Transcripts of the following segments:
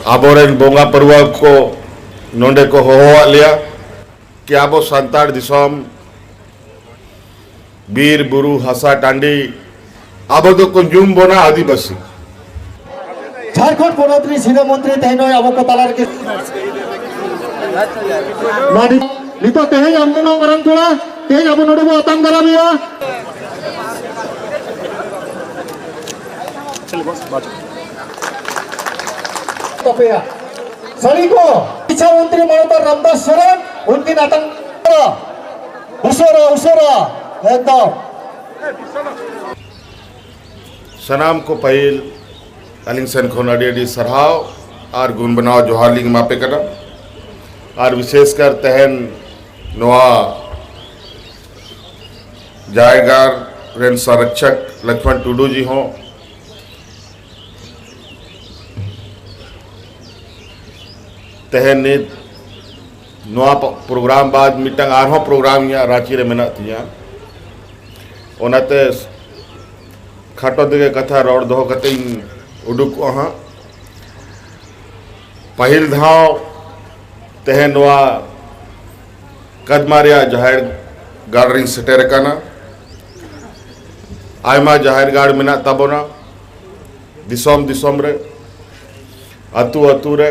आबोरेन बोंगा परवा को नोंडे को होवा लिया कि आबो संताड़ दिसोम बीर बुरु हसा टांडी आबो तो कुंजुम बोना आदिवासी झारखंड पोनोत्री सीना मंत्री तेहनो आबो को तालार के माडी नितो तेहे आमनो गरम थोड़ा तेहे आबो नोडे बो अतंग गरामिया चल बस बात तोपेया सड़ी को शिक्षा मंत्री ममता रामदास सोरेन उनकी आतंक उसोरा उसोरा एकदम सनाम को पहल अलिंग सेन खोनाडी सरहाव और गुण बनाव जोहार लिंग मापे करना और विशेषकर तहन नोआ जायगार रेन संरक्षक लक्ष्मण टुडू जी हों तहन नोआ प्रोग्राम बाद मिटंग आरहों प्रोग्राम या रांची रे मेना थिया ओनाते खाटो दिगे कथा रोड दो कते उडुक हाँ पहिल धाव तहन नोआ कदमारिया जाहिर गार्डरिंग सेटेर काना आयमा जाहिर गाड़ मेना ताबोना दिसोम दिसोम रे अतु अतु रे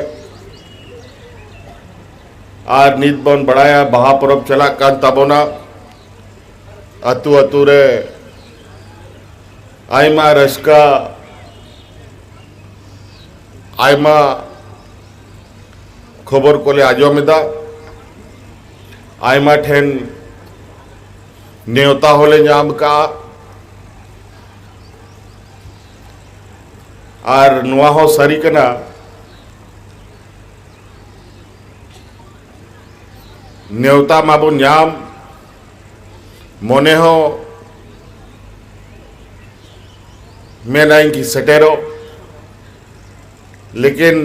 आर नीत बन बढ़ाया बहा परब चला कान ताबोना अतु अतु रे आयमा रस्का आयमा खबर कोले आजोमेदा आयमा ठेन न्योता होले नाम का आर नुआ हो सरी कना न्योता माबो न्याम मोने हो मेनाई की सटेरो लेकिन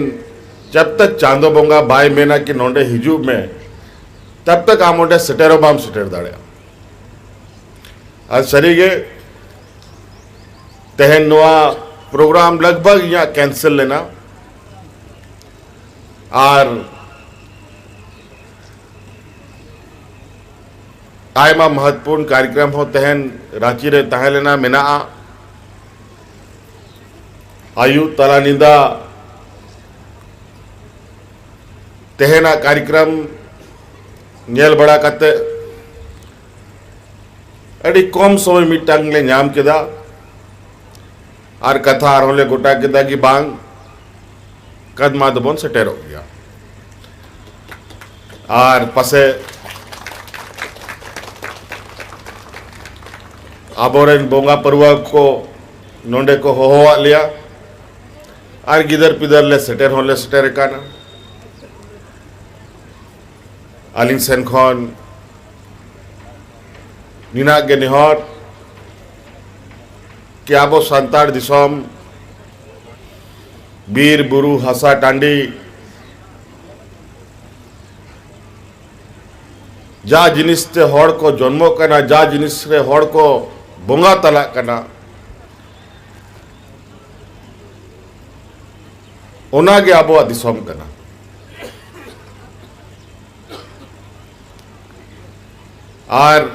जब तक चांदो बोंगा बाय मेना की नोंडे हिजूब में तब तक आमोटे सटेरो बाम सटेर दाड़े आज सरीगे तहन नोआ प्रोग्राम लगभग यहाँ कैंसिल लेना और आयमा महत्वपूर्ण कार्यक्रम हो तहन रांची रे तहे लेना मेना आयु तलानिंदा तहना कार्यक्रम नेल बड़ा कते अड़ी कम समय मिटांग ले नाम केदा और कथा आरोले गोटा केदा की बांग कदमा दबोन से टेरो गया और पसे आबोरेन बोंगा परवा को नोंडे को होवा लिया और गिदर पिदर ले सेटेर काना आलिंग सेन खन निना गे निहर कि आबो संताड़ दिसोम बीर बुरु हसा टांडी जा जिनिस ते हड़ को जन्मो कना जा जिनिस रे हड़ को बोंगा तला कना ओनागे आबो दिसोम कना और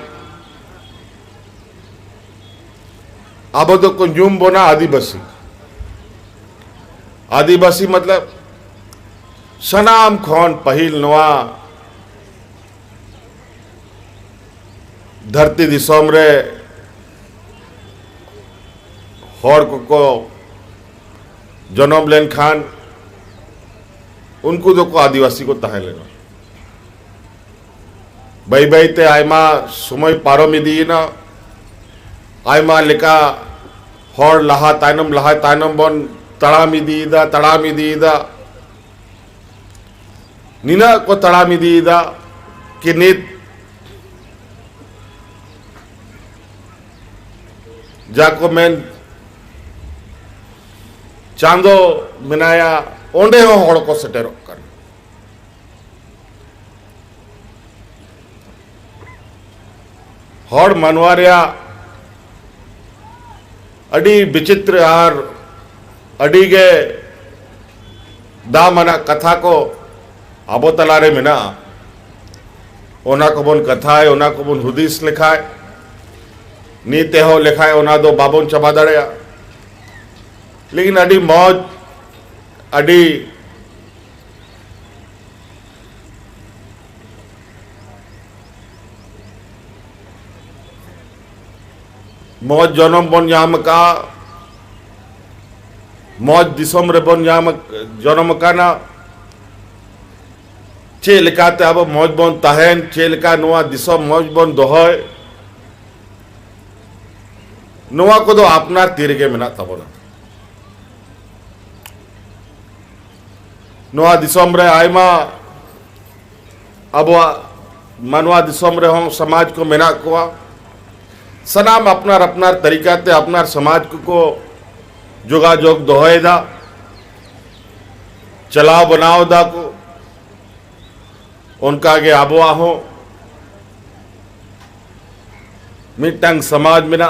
आबो तो कुंजुम बोना आदिवासी आदिवासी मतलब सनाम खोन पहिल नवा धरती दिसोम रे हड़ को जनम लेन खान उनको जो को आदिवासी को तहे लेना बाई बाई ते आयमा समय पारो मिदी ना आयमा लेका हड़ लहा तायनम बन तड़ाम इदीदा निना को तड़ाम इदीदा कि नित जाको मेन चांदो मिनाया ओंडे हो हड़ को सेटेरो कर हड़ मनवारिया अड़ी विचित्र और अड़ी गे दामना कथा को आबो तलारे मेना ओना को बन कथाए ओना को बन हुदिस लेखाए नीते हो लेखाए ओना दो बाबोन चबा दाड़ेया लेकिन अड़ी मौज अड़ी मौज जनम बन जाम का मौज दिसम रे बन जाम जनम काना चे लेकाते अब मौज बन तहन चे लेका नोआ दिसम मौज बन दोहय नोआ को दो अपनार तीरगे मेना तबोना नोआ दिसम रे आयमा अब मानवा दिसम रे हों समाज को मेना कोआ सनाम अपनार अपनार तरीका ते अपनार समाज को जोगाजोग दोहय दा चलाव बनाओ दा को उनका आगे आबोआ हो मिटंग समाज में ना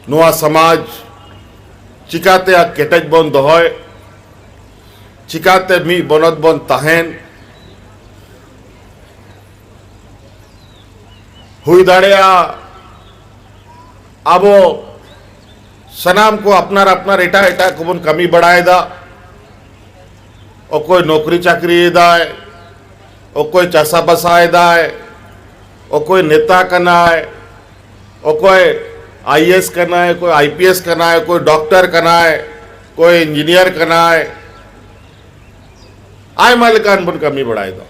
नुआ समाज चिकाते आ केटज बन दोहय चिकाते मी बनत बन तहन हुई दाड़ेया आबो सनाम को अपनार अपनार एटा एटा को बन कमी बढ़ाए दा और कोई नौकरी चाकरी दाए और कोई चासा बसाए दाए और कोई नेता करना है और कोई आईएएस करना है कोई आईपीएस करना है कोई डॉक्टर करना है कोई इंजीनियर करना है आय मालिकान बन कमी बढ़ाए दो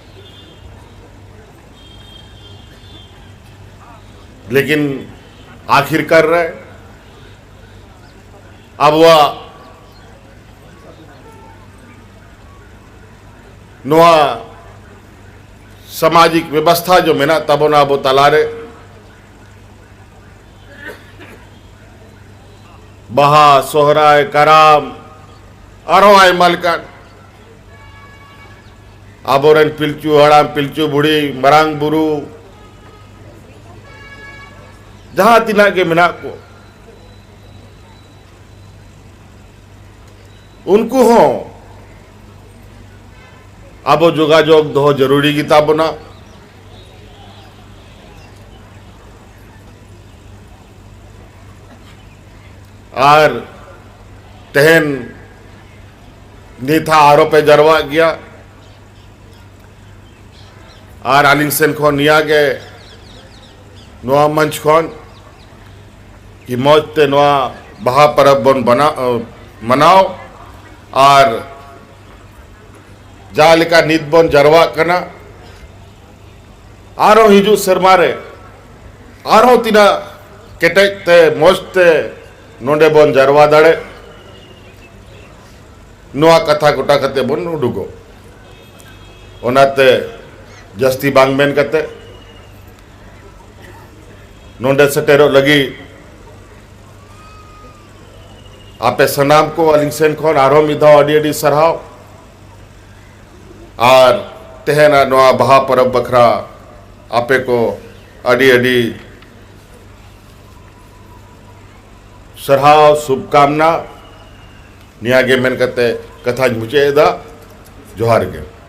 लेकिन आखिर कर रहे अब वह नोआ सामाजिक व्यवस्था जो मेना तबोना बो तलारे बहा सोहराय कराम आरो आय मालकान आबोरन पिलचू हड़ाम पिलचू बुढ़ी मरांग बुरु जहां तिना के मेना को उनको हो अब जोगाजोग दो जरूरी किताबों और तहन नीथा आरोपे जरवा गया और आलिंग सेन खो निया के नोआ मंच खोन कि मौज ते नोआ बहा परब बन बना मनाओ और जालिका नीत बन जरवा करना आरो हिजू सरमारे आरो तीना केटेक ते मौज ते नोंडे बन जरवा दाड़े नोआ कथा गोटा कते बन उडुगो ओनाते जस्ती बांग मेन कते नोंडे सटेरो लगी आपे सनाम को अलिंग सेन खोन आरो मिधा अडी अडी सरहाव और तेहना नोआ बहा परब बखरा आपे को अडी अडी सरहाव शुभकामना नियागे मेन कते कथा मुचे दा जोहार के।